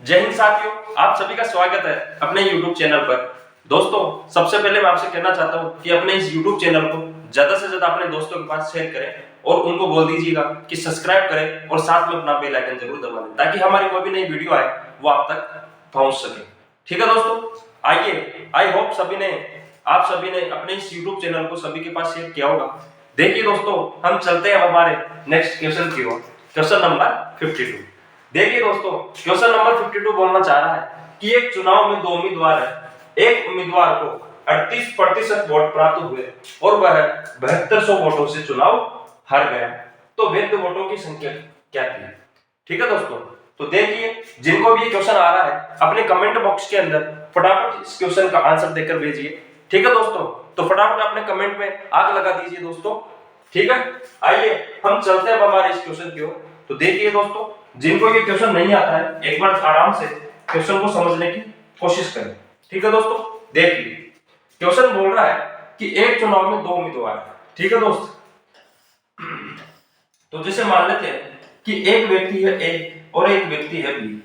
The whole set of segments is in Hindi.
जय हिंद साथियों, आप सभी का स्वागत है अपने YouTube चैनल पर। दोस्तों, सबसे पहले मैं आपसे कहना चाहता हूं कि अपने इस YouTube चैनल को ज्यादा से ज्यादा अपने दोस्तों के पास शेयर करें और उनको बोल दीजिएगा कि सब्सक्राइब करें और साथ में अपना बेल आइकन जरूर दबा दें ताकि हमारी कोई भी नई वीडियो आए वो आप तक पहुंच सके। ठीक है दोस्तों, आइए, आई होप आप सभी ने अपने इस YouTube चैनल को सभी के पास शेयर किया होगा। देखिए दोस्तों, हम चलते हैं हमारे नेक्स्ट क्वेश्चन की ओर। Question number 52। देखिए दोस्तों, क्वेश्चन नंबर 52 बोलना चाह रहा है कि एक चुनाव में दो उम्मीदवार है। एक उम्मीदवार को 38% वोट प्राप्त हुए और वह 7200 वोटों से चुनाव हार गया, तो वैध वोटों की संख्या क्या थी? ठीक है दोस्तों, तो देखिए, जिनको भी ये क्वेश्चन आ रहा है अपने कमेंट बॉक्स के अंदर फटाफट इस क्वेश्चन का आंसर देकर भेजिए। ठीक है दोस्तों, तो फटाफट अपने कमेंट में आग लगा दीजिए दोस्तों। ठीक है, आइए हम चलते हैं हमारे इस क्वेश्चन की ओर। तो देखिए दोस्तों, जिनको ये क्वेश्चन नहीं आता है एक बार आराम से क्वेश्चन को समझने की कोशिश करें। ठीक है दोस्तों, देखिए क्वेश्चन बोल रहा है कि एक चुनाव में दो उम्मीदवार है। ठीक है दोस्त, तो जैसे मान लेते हैं कि एक व्यक्ति है ए और एक व्यक्ति है बी,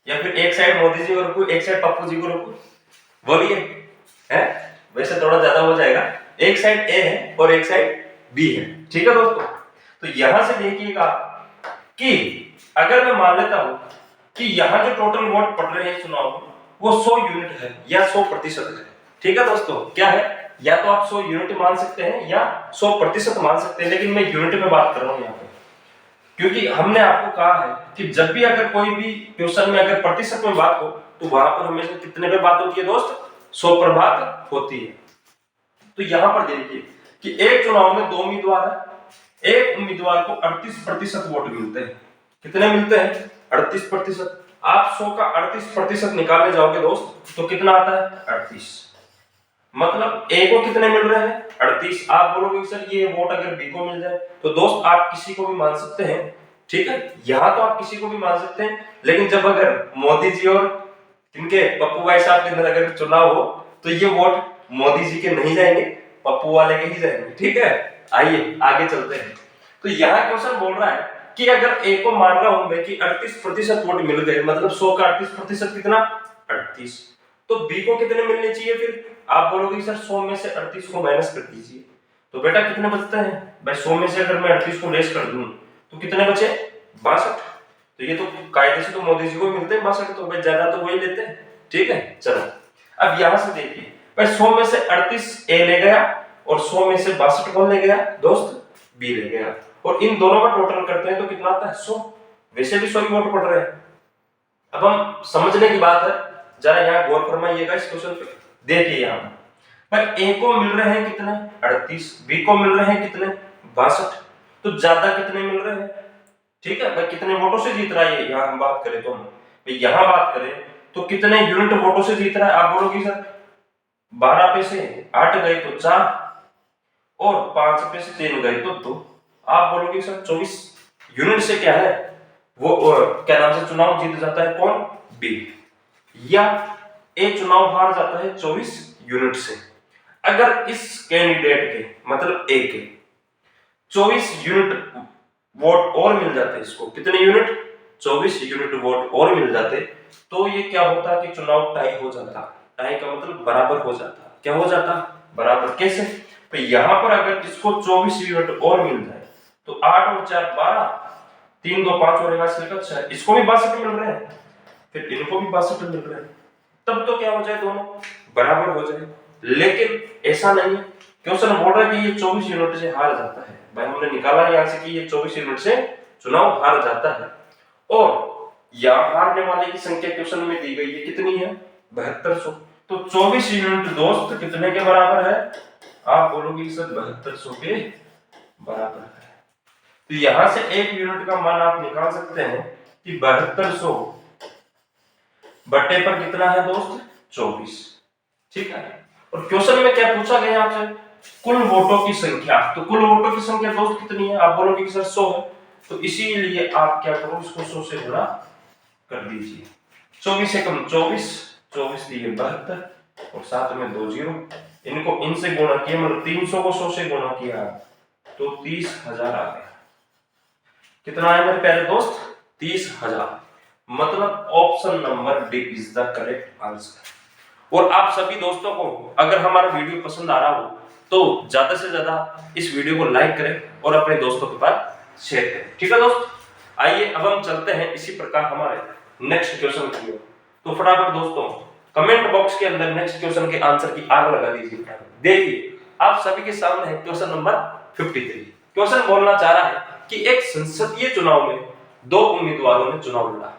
या फिर एक साइड मोदी जी को रखो, एक साइड पप्पू जी को रखो, बोलिए है, वैसे थोड़ा ज्यादा हो जाएगा। एक साइड ए है और एक साइड बी है। ठीक है दोस्तों, तो यहां से देखिएगा कि अगर मैं मान लेता हूं कि यहां जो टोटल वोट पड़ रहे हैं चुनाव में वो 100 यूनिट है या 100% है। ठीक है दोस्तों, क्या है, या तो आप 100 यूनिट मान सकते हैं या 100% मान सकते हैं, लेकिन मैं यूनिट में बात कर रहा हूं यहाँ पे, क्योंकि हमने आपको कहा है कि जब भी अगर कोई भी क्वेश्चन में अगर प्रतिशत में बात हो तो वहां पर हमेशा कितने पे बात होती है दोस्त? 100 पर बात होती है। तो यहां पर देखिए कि एक चुनाव में दो उम्मीदवार है, एक उम्मीदवार को 38% वोट मिलते हैं। कितने मिलते हैं? 38%। आप 100 का 38% निकालने जाओगे दोस्त तो कितना आता है? 38। मतलब ए को कितने मिल रहे हैं? 38। आप बोलोगे सर ये वोट अगर बी को मिल जाए, तो दोस्त आप किसी को भी मान सकते हैं। ठीक है, यहां तो आप किसी को भी मान सकते हैं, लेकिन जब अगर मोदी जी और इनके पप्पू भाई साहब के अंदर अगर चुनाव हो तो ये वोट मोदी जी के नहीं जाएंगे, पप्पू वाले के ही जाएंगे। ठीक है, आइए आगे चलते हैं। तो यहाँ क्वेश्चन बोल रहा है कि अगर ए को मान रहा हूं मैं कि 38% वोट मिल गए, मतलब 100 का 38% कितना? 38। तो बी को कितने मिलने चाहिए? फिर आप बोलोगे सर 100 में से 38 को माइनस कर दीजिए, तो बेटा कितने बचते हैं भाई? 100 में से अगर मैं 38 को लेस कर दूं तो कितने बचे? 62। तो ये तो कायदे से तो मोदी जी को मिलते हैं 62, तो भाई ज्यादा तो वही लेते हैं। ठीक है, चलो अब यहां से देखिए भाई, 100 में से 38 ए ले गया और 100 में से 62 कौन ले गया दोस्त? बी ले गया, और इन दोनों का टोटल करते हैं तो कितना आता है? 100। वैसे भी 100 ही वोट पड़ रहे हैं। अब हम समझने की बात है, जरा यहाँ गौर फरमाइएगा इस क्वेश्चन पे। देखिए यहाँ पर ए को मिल रहे हैं कितने? 38। बी को मिल रहे हैं कितने? 62। तो ज्यादा कितने मिल रहे हैं? ठीक है भाई, कितने वोटों से जीत रहा है? यहाँ हम बात करें तो यहाँ बात करें तो कितने यूनिट वोटों से जीत रहा है? आप बोलोगे सर 12 पे से 8 गए तो 4, और 5 पे से 3 गए तो 2। आप बोलोगे सर 24 यूनिट से क्या है वो क्या नाम से चुनाव जीत जाता है? कौन? बी। या ए चुनाव हार जाता है 24 यूनिट से। अगर इस कैंडिडेट के मतलब ए के 24 यूनिट वोट और मिल जाते, इसको कितने यूनिट? 24 यूनिट वोट और मिल जाते, तो ये क्या होता कि चुनाव टाई हो जाता। टाई का मतलब बराबर हो जाता। क्या हो जाता? बराबर। कैसे? तो यहां पर अगर इसको 24 यूनिट और मिल जाए तो 8 और 4 12, 3 2 5 और 1 6, इसको भी 62 मिल रहे हैं, फिर इनको भी 62 मिल रहे हैं, तब तो क्या हो जाए? दोनों बराबर हो जाए। लेकिन ऐसा नहीं, क्वेश्चन बोल रहा है कि ये 24 यूनिट से हार जाता है। भाई हमने निकाला यहां से कि ये 24 यूनिट से चुनाव हार जाता है, और यहां हारने वाले की संख्या क्वेश्चन में दी गई है कितनी है? 7200। तो 24 यूनिट दोस्त कितने के बराबर है? आप बोलोगे सर 7200 के बराबर है। तो यहां से एक यूनिट का मान आप निकाल सकते हैं कि 7200 बट्टे पर कितना है दोस्त? 24। ठीक है, और क्वेश्चन में क्या पूछा गया आपसे? कुल वोटों की संख्या। तो कुल वोटों की संख्या दोस्त कितनी है? आप बोलोगे कि सर 100 है, तो इसीलिए आप क्या करो, इसको 100 से गुणा कर दीजिए। 24 से कम 24, 24 दिए 72 और साथ में 2 जीरो, इनको इनसे गुणा किया, मतलब 300 को 100 से गुणा किया तो 30,000 आ गया। कितना आया मेरे प्यारे दोस्त? 30,000। मतलब option number D is the correct answer. और आप सभी दोस्तों को अगर हमारा वीडियो पसंद आ रहा हो तो ज्यादा से ज्यादा इस वीडियो को लाइक करें और अपने दोस्तों के पास शेयर करें। ठीक है दोस्त, आइए अब हम चलते हैं इसी प्रकार हमारे नेक्स्ट क्वेश्चन की ओर। तो फटाफट दोस्तों कमेंट बॉक्स के अंदर नेक्स्ट क्वेश्चन के आंसर की आग लगा दीजिए। देखिए आप सभी के सामने है क्वेश्चन नंबर 53। क्वेश्चन बोलना चाह रहा है कि एक संसदीय चुनाव में दो उम्मीदवारों ने चुनाव लड़ा।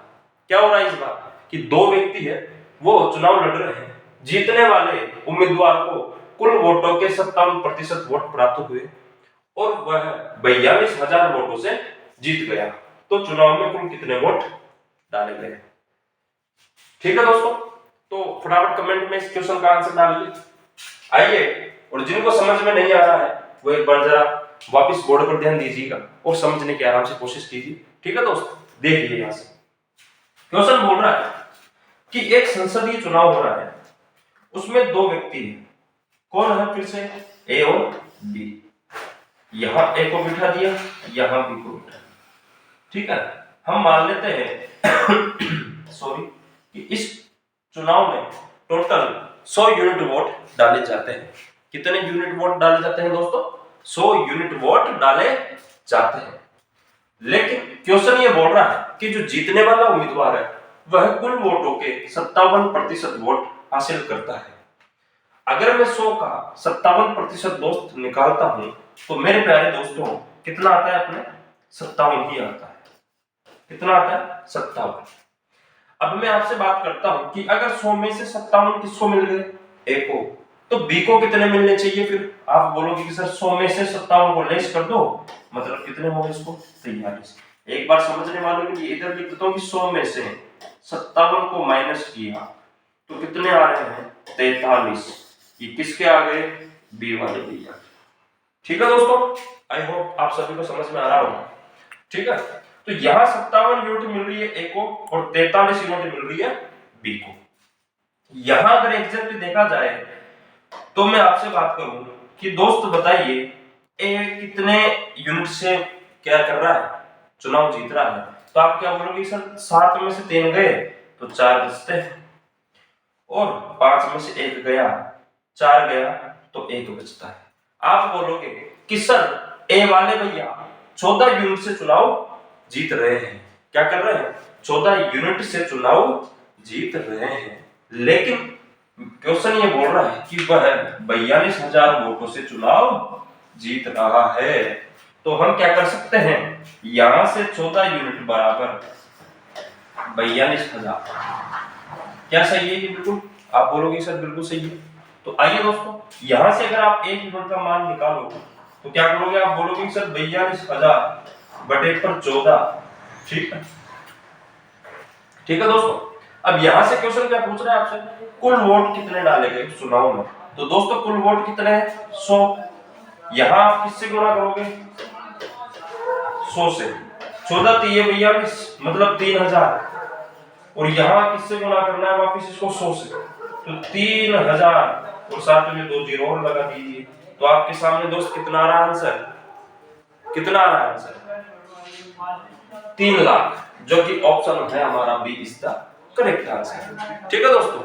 क्या हो रहा है इस बार कि दो व्यक्ति है वो चुनाव लड़ रहे हैं। जीतने वाले उम्मीदवार को कुल वोटों के 57% वोट प्राप्त हुए और वह 42,000 वोटों से जीत गया। तो चुनाव में कुल कितने वोट डाले गए? ठीक है दोस्तों, तो फटाफट कमेंट में इस क्वेश्चन का आंसर डालिए। आइए, और जिनको समझ में नहीं आ रहा है वो एक बार जरा वापस बोर्ड पर ध्यान दीजिएगा और समझने की आराम से कोशिश कीजिए। ठीक है दोस्त, देखिए यहां से क्वेश्चन बोल रहा है कि एक संसदीय चुनाव हो रहा है, उसमें दो व्यक्ति हैं। कौन है? फिर से ए और बी। यहां ए को बिठा दिया, यहां बी को बिठा। ठीक है, हम मान लेते हैं सॉरी कि इस चुनाव में टोटल 100 यूनिट वोट डाले जाते हैं। कितने यूनिट वोट डाले जाते हैं दोस्तों? 100 यूनिट वोट डाले जाते हैं। लेकिन क्वेश्चन ये बोल रहा है कि जो जीतने वाला उम्मीदवार है वह कुल वोटों के 57% वोट हासिल करता है। अगर मैं 100 का 57% दोस्त निकालता हूं तो मेरे प्यारे दोस्तों कितना आता है? अपने 57 ही आता है। कितना आता है? 57। अब मैं आपसे बात करता हूं कि अगर 100 में से 57 किसको मिल गए? ए को। तो बी को कितने मिलने चाहिए? फिर आप बोलोगे कि सर 100 में से 57 को लेस कर दो, मतलब कितने होंगे इसको? 43। एक बार समझने वालों के लिए इधर लिख देता हूं कि 100 में से 57 को माइनस किया तो कितने आ रहे हैं? 43। ये किसके आ गए? बी वाले बी आ गए। ठीक है दोस्तों, आई होप आप सभी को समझ में आ रहा होगा। ठीक है, तो यहां 57 यूनिट मिल रही है ए को और 43 यूनिट मिल रही है बी को। यहां अगर एग्जैक्टली देखा जाए तो मैं आपसे बात करूं कि दोस्त बताइए ए कितने यूनिट से क्या कर रहा है? चुनाव जीत रहा है। तो आप क्या बोलोगे? सर 7 में से 3 गए तो 4 बचते हैं और 5 में से 1 गया, 4 गया तो 1 बचता है। आप बोलोगे कि सर ए वाले भैया 14 यूनिट से चुनाव जीत रहे हैं। क्या कर रहे हैं? 14 यूनिट से चुनाव जीत रहे हैं। लेकिन क्वेश्चन ये बोल रहा है कि वह 42,000 वोटों से चुनाव जीत रहा है। तो हम क्या कर सकते हैं? यहां से 14 यूनिट बराबर 42,000। क्या सही है? कि बिल्कुल आप बोलोगे सर बिल्कुल सही है। तो आइए दोस्तों, यहां से अगर आप 1 यूनिट का मान निकालो तो क्या करोगे? आप बोलोगे सर 42,000 बटे पर 14। ठीक है, ठीक है दोस्तों। अब यहां से क्वेश्चन क्या पूछ रहा है आपसे? कुल वोट कितने डाले गए चुनाव में? तो दोस्तों कुल वोट कितने हैं? 100। यहां आप किससे गुणा करोगे? 100 से। 14 3 42 मतलब 3000। और यहां किससे गुणा करना है? वापिस इसको 100 से। तो 3000 और साथ में 2 जीरो और लगा दीजिए। तो आपके सामने दोस्त कितना आ रहा है आंसर? कितना आ रहा है आंसर? 3 लाख, जो कि ऑप्शन है हमारा B is the correct answer. ठीक है दोस्तों,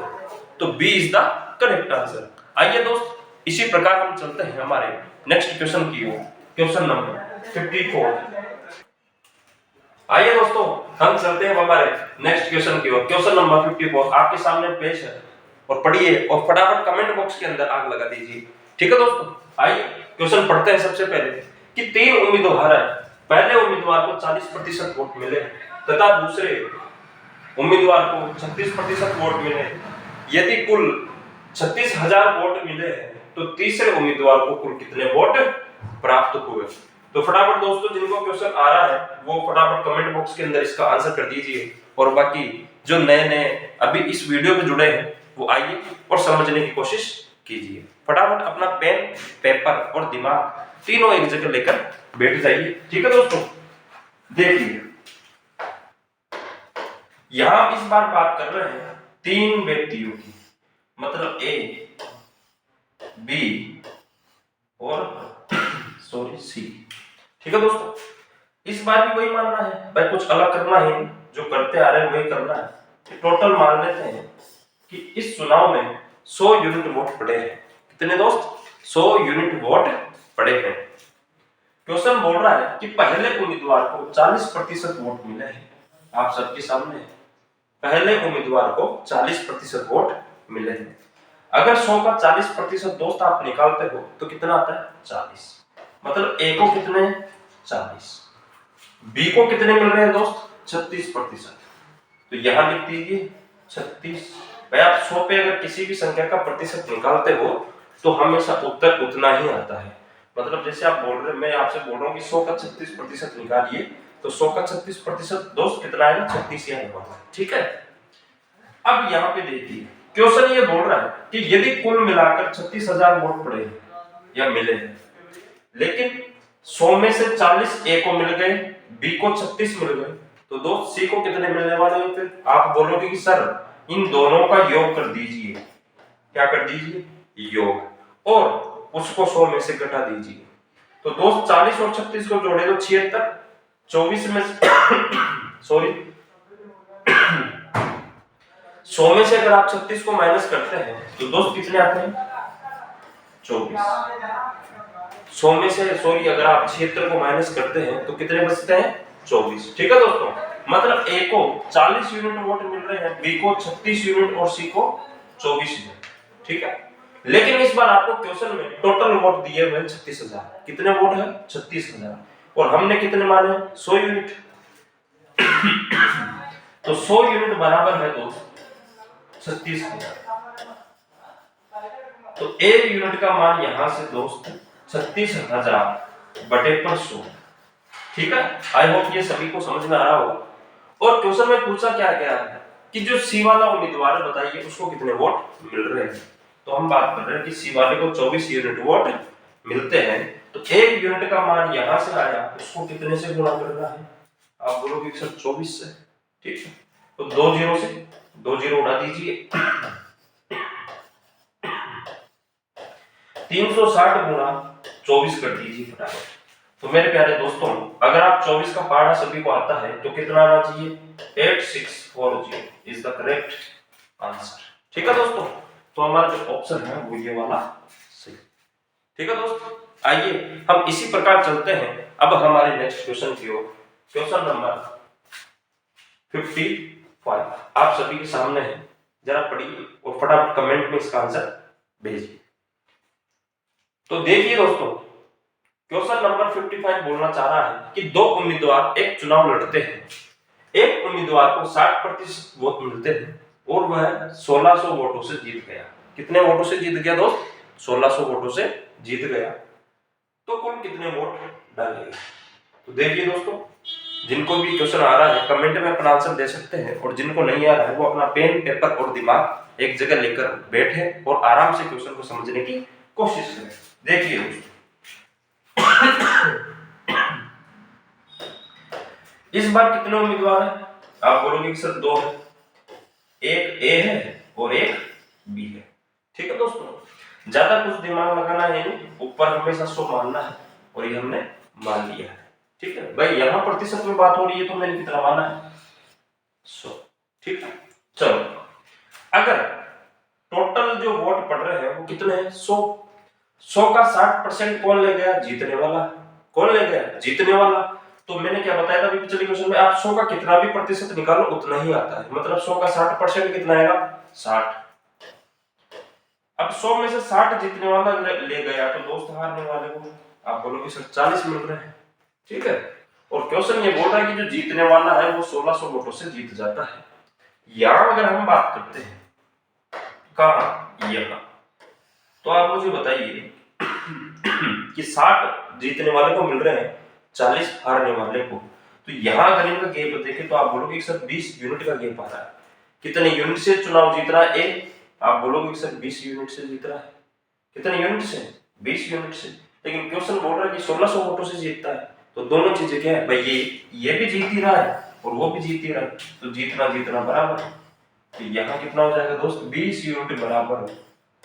तो B is the correct answer. आइए दोस्त, इसी प्रकार हम चलते हैं हमारे नेक्स्ट क्वेश्चन की ओर। Question number 54। आइए दोस्तों, हम चलते हैं हमारे नेक्स्ट क्वेश्चन की ओर। क्वेश्चन नंबर 54 आपके सामने पेश है और पढ़िए और फटाफट कमेंट बॉक्स के अंदर आग लगा दीजिए। ठीक है दोस्तों, आइए क्वेश्चन पढ़ते हैं। सबसे पहले कि 3 उम्मीदवार है। पहले उम्मीदवार को 40% वोट मिले तथा दूसरे उम्मीदवार को 36% वोट मिले। यदि कुल 36,000 वोट मिले हैं तो तीसरे उम्मीदवार को कुल कितने वोट प्राप्त हुए? तो फटाफट दोस्तों जिनको क्वेश्चन आ रहा है वो फटाफट कमेंट बॉक्स के अंदर इसका आंसर कर दीजिए। और बाकी जो नए नए अभी इस वीडियो पे जुड़े हैं वो आइए और समझने की कोशिश कीजिए। फटाफट अपना पेन, पेपर और दिमाग तीनों एक जगह लेकर बैठ जाइए। ठीक है दोस्तों, देखिए यहां इस बार बात कर रहे हैं 3 व्यक्तियों की, मतलब ए, बी और सी। ठीक है दोस्तों, इस बार भी वही मानना है भाई, कुछ अलग करना है। जो करते आ रहे हैं वही करना है। कि टोटल मान लेते हैं कि इस चुनाव में 100 यूनिट वोट पड़े हैं। कितने दोस्त? 100 यूनिट वोट पड़े हैं। क्वेश्चन बोल रहा है कि पहले उम्मीदवार को 40% वोट मिले हैं। आप सबके सामने पहले उम्मीदवार को 40% वोट मिले हैं। अगर 100 का 40% दोस्त आप निकालते हो तो कितना आता है? 40। मतलब ए को कितने? 40। बी को कितने मिल रहे हैं दोस्त? 36%। तो यहां लिख दीजिए 36। भाई आप 100 पे अगर किसी भी संख्या का प्रतिशत निकालते हो तो हमेशा उत्तर उतना ही आता है। मतलब जैसे आप बोल रहे, मैं आपसे बोल रहा हूँ कि 100 का 36% निकालिए, तो 100 का 36% दोस्त कितना आएगा? 36 ही आएगा। ठीक है। अब यहाँ पे देखिए क्वेश्चन ये बोल रहा है कि यदि कुल मिलाकर 36,000 वोट पड़े या मिले हैं, लेकिन 100 में से 40 ए को मिल गए, बी को 36 मिल गए, तो दोस्त सी को कितने मिलने वाले हैं? फिर आप बोलोगे कि सर इन दोनों का योग कर दीजिए। क्या कर दीजिए? योग, और उसको 100 में से घटा दीजिए। तो दोस्त 40 और 36 को जोड़े तो 76। 24 में सॉरी 100 में से अगर आप 36 को माइनस करते हैं तो दोस्त कितने आते हैं? 24। 100 में से सॉरी अगर आप 76 को माइनस करते हैं तो कितने बचते हैं? 24। ठीक है दोस्तों, मतलब ए को 40 यूनिट वोट मिल रहे हैं, बी को 36 यूनिट और सी को 24 यूनिट। ठीक है। लेकिन इस बार आपको क्वेश्चन में टोटल वोट दिए हुए 36,000। कितने वोट है? 36,000। और हमने कितने माने? 100 यूनिट। तो 100 यूनिट बराबर है दोस्त 36,000। तो एक यूनिट का मान यहां से दोस्त 36,000 बटे पर 100। ठीक है। आई होप ये सभी को समझ में आ रहा होगा। और क्वेश्चन में पूछा क्या गया है कि जो सी वाला उम्मीदवार है बताइए उसको कितने वोट मिल रहे हैं। तो हम बात कर रहे हैं कि सी वाले को 24 यूनिट वोट मिलते हैं, तो एक यूनिट का मान यहां से आया, उसको कितने से गुणा करना है? आप बोलोगे सर 24 से। ठीक है, तो 2 जीरो से 2 जीरो उड़ा दीजिए। 360 गुणा 24 कर दीजिए फटाफट। तो मेरे प्यारे दोस्तों, अगर आप 24 का पहाड़ा सभी को आता है तो कितना आना चाहिए? 8640 इज द करेक्ट आंसर। ठीक है दोस्तों, तो हमारा जो ऑप्शन है वो ये वाला सही। ठीक है दोस्तों, आइए हम इसी प्रकार चलते हैं अब हमारे नेक्स्ट क्वेश्चन की ओर। क्वेश्चन नंबर 55 आप सभी के सामने है, जरा पढ़िए और फटाफट कमेंट में इसका आंसर भेजिए। तो देखिए दोस्तों, क्वेश्चन नंबर 55 बोलना चाह रहा है कि दो उम्मीदवार एक चुनाव लड़ते हैं। एक उम्मीदवार को 60% वोट मिलते हैं और वह 1600 वोटों से जीत गया। कितने वोटों से जीत गया दोस्त? 1600 वोटों से जीत गया। तो कुल कितने वोट डालेगा? तो देखिए दोस्तों, जिनको भी क्वेश्चन आ रहा है कमेंट में अपना आंसर दे सकते हैं, और जिनको नहीं आ रहा है वो अपना पेन पेपर और दिमाग एक जगह लेकर बैठे और आराम से क्वेश्चन को समझने की कोशिश करें। देखिए दोस्तों, इस बार कितने उम्मीदवार हैं? आप बोलोगे कि सर 2 है, एक ए है और एक बी है। ठीक है दोस्तों, ज्यादा कुछ दिमाग लगाना है नहीं, ऊपर हमेशा 100 मानना है और ये हमने मान लिया है। ठीक है भाई, यहां प्रतिशत में बात हो रही है तो मैंने कितना माना है? 100। ठीक है, चलो अगर टोटल जो वोट पड़ रहे हैं वो कितने हैं? 100। 100 का 60% कौन ले गया? जीतने वाला। कौन ले गया? जीतने वाला। तो मैंने क्या बताया था अभी पिछले क्वेश्चन में, आप 100 का कितना भी प्रतिशत निकालो उतना ही आता है। मतलब 100 का 60% कितना आएगा? 60। अब 100 में से 60 जीतने वाला ले गया तो दोस्त हारने वाले को आप बोलोगे सर 40 मिल रहे हैं। ठीक है, और क्वेश्चन ये बोल रहा है कि जो जीतने वाला है वो 1600 वोटों से जीत जाता है। यहां अगर हम बात करते हैं कहां? यहां। तो आप मुझे बताइए कि 60 जीतने वाले को मिल रहे हैं, 40 हारने वाले को। तो यहां अगर इनका गैप देखें तो आप बोलोगे सर 20 यूनिट का गैप आ रहा है। कितने यूनिट से चुनाव जीत रहा है ए? आप बोलोगे सर 20 यूनिट से जीत रहा है। कितने यूनिट से? 20 यूनिट से। लेकिन क्वेश्चन बोल रहा है कि 1600 वोटों से जीतता है। तो दोनों चीजें क्या है भाई, ये भी जीत ही रहा है और वो भी जीत ही रहा है, तो जीतना जीतना बराबर है। तो यहाँ कितना हो जाएगा दोस्त? 20 यूनिट बराबर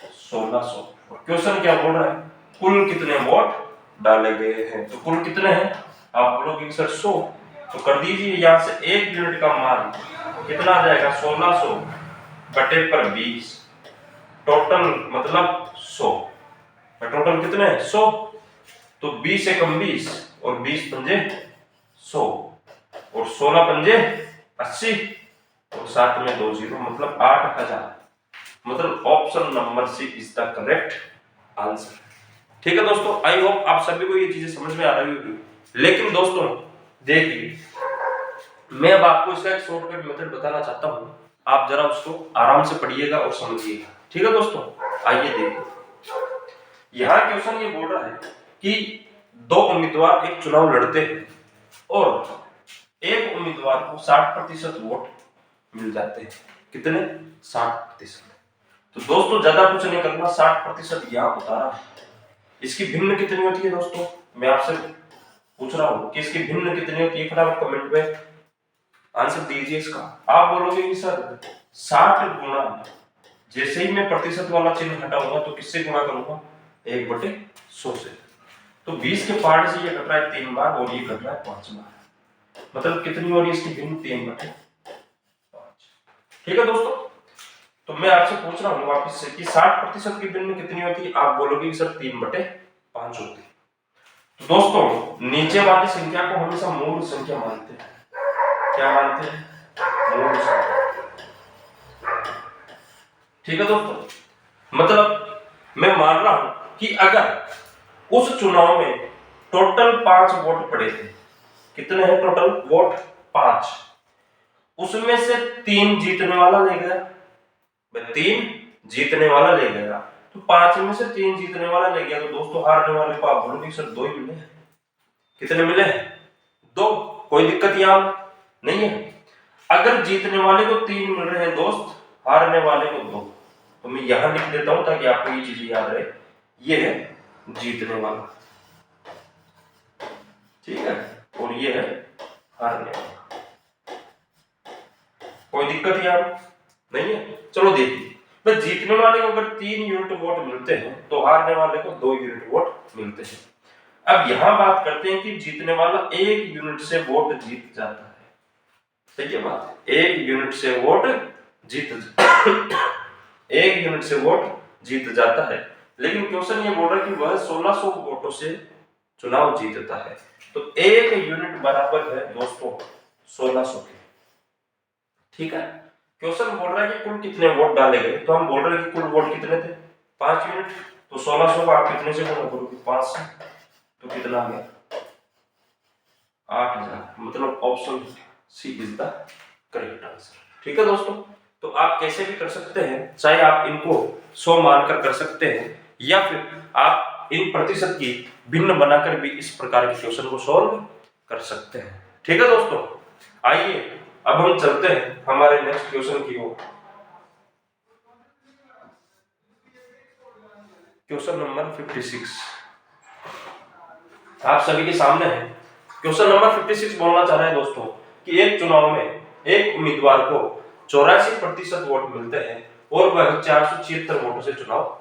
1600। और क्वेश्चन क्या बोल रहा है? कुल कितने वोट डाले गए हैं। तो कुल कितने हैं? आप बोलोगे सर 100। तो कर दीजिए, यहाँ से 1 यूनिट का मान कितना आ जाएगा 1600 बटे पर 20, टोटल मतलब 100। टोटल कितने 100, तो 20 एकम 20 और 20 पंजे 100 और 16 पंजे 80 और साथ में 2 जीरो मतलब 8000। मतलब option number C is the correct answer. ठीक है दोस्तों, आई होप आप सभी को ये चीजें समझ में आ रही होगी। लेकिन दोस्तों देखिए, मैं अब आपको इसका एक शॉर्टकट मेथड बताना चाहता हूं, आप जरा उसको आराम से पढ़िएगा और समझिएगा। ठीक है दोस्तों, आइए देखिए, यहाँ क्वेश्चन ये बोल रहा है कि 2 उम्मीदवार एक चुनाव लड़ते हैं और एक उम्मीदवार को 60% वोट मिल जाते हैं। कितने 60%। तो दोस्तों ज्यादा कुछ नहीं करना, 60% यहाँ उतारा है। इसकी भिन्न कितनी होती है दोस्तों, मैं आपसे पूछ रहा हूं कि इसकी भिन्न कितनी होती है, फटाफट कमेंट में आंसर दीजिए इसका। आप बोलोगे कि सर 60 गुना, जैसे ही मैं प्रतिशत वाला चिन्ह हटाऊंगा तो किससे गुणा करूंगा 1/100 से। तो 20 के पार्ट से ये कट रहा है 3 बार और ये कट रहा है 5 बार, मतलब कितनी हो रही है इसकी भिन्न 3/5। ठीक है दोस्तों, तो मैं आपसे पूछ रहा हूँ वापस से कि 60% की भिन्न कितनी होती है, आप बोलोगे कि सर 3/5 होती है। तो दोस्तों नीचे वाली संख्या को हमेशा मूल संख्या मानते हैं। क्या मानते हैं, मूल संख्या। ठीक है दोस्तों, मतलब मैं मान रहा हूं कि अगर उस चुनाव में टोटल 5 वोट पड़े थे, कितने हैं टोटल वोट 5, उसमें से 3 जीतने वाला ले गया, 3 जीतने वाला ले गया, तो 5 में से 3 जीतने वाला ले गया, तो दोस्तों हारने वाले को आप बोलोगे सर 2 ही मिले। कितने मिले 2, कोई दिक्कत यहां नहीं है। अगर जीतने वाले को 3 मिल रहे हैं दोस्त, हारने वाले को 2, तो मैं यहां लिख देता हूं ताकि आपको ये चीज याद रहे, ये है जीतने वाला, ठीक है, और ये है हारने वाला। कोई दिक्कत यहां नहीं है। चलो देखिए, तो जीतने वाले को अगर 3 यूनिट वोट मिलते हैं तो हारने वाले को 2 यूनिट वोट मिलते हैं। अब यहां बात करते हैं कि जीतने वाला 1 यूनिट से वोट जीत जाता है। सही है बात, 1 यूनिट से वोट जीत 1 यूनिट से वोट जीत जाता है। लेकिन क्वेश्चन ये बोल रहा है कि वह 1600 वोटों से चुनाव जीतता है, तो 1 यूनिट बराबर है दोस्तों 1600 के। ठीक है, क्वेश्चन बोल रहा है कि कुल कितने वोट डाले गए, तो हम बोल रहे हैं कि कुल वोट कितने थे 5 यूनिट, तो 1600 को आप कितने से गुणा करोगे 5 से, तो कितना आ गया 8000। मतलब option C is the correct answer. ठीक है दोस्तों, तो आप कैसे भी कर सकते हैं, चाहे आप इनको 100 मानकर कर सकते हैं या फिर आप इन प्रतिशत की भिन्न बनाकर भी इस प्रकार के क्वेश्चन को सॉल्व कर सकते हैं। ठीक है दोस्तों, आइए अब हम चलते हैं हमारे नेक्स्ट क्वेश्चन की ओर। क्वेश्चन नंबर 56 आप सभी के सामने है। क्वेश्चन नंबर 56 बोलना चाह रहे हैं दोस्तों कि एक चुनाव में एक उम्मीदवार को 84% वोट मिलते हैं और वह 476 वोटों से चुनाव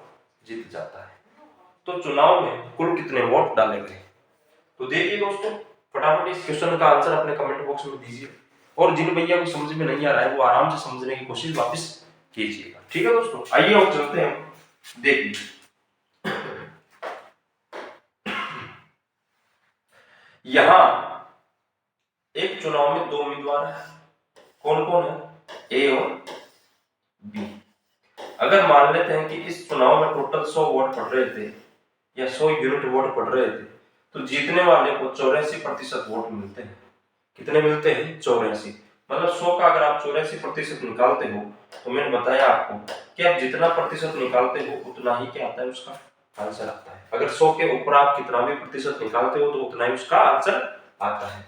जीत जाता है, तो चुनाव में कुल कितने वोट डाले गए। तो देखिए दोस्तों, फटाफट इस क्वेश्चन का आंसर अपने कमेंट बॉक्स में दीजिए, और जिन भैया को समझ में नहीं आ रहा है वो आराम से समझने की कोशिश वापस कीजिएगा। ठीक है दोस्तों, आइए और चलते हैं। देखिए यहां एक चुनाव में 2 उम्मीदवार है, कौन कौन है, ए और बी। अगर मान लेते हैं कि इस चुनाव में टोटल 100 वोट पड़ रहे थे या 100 यूनिट वोट पड़ रहे थे, तो जीतने वाले को 84% वोट मिलते हैं। कितने मिलते हैं 84, मतलब 100 का अगर आप 84% निकालते हो, तो मैंने बताया आपको कि आप जितना प्रतिशत निकालते हो उतना ही क्या आता है उसका आंसर आता है। अगर 100 के ऊपर आप कितना भी प्रतिशत निकालते हो तो उतना ही उसका आंसर आता है।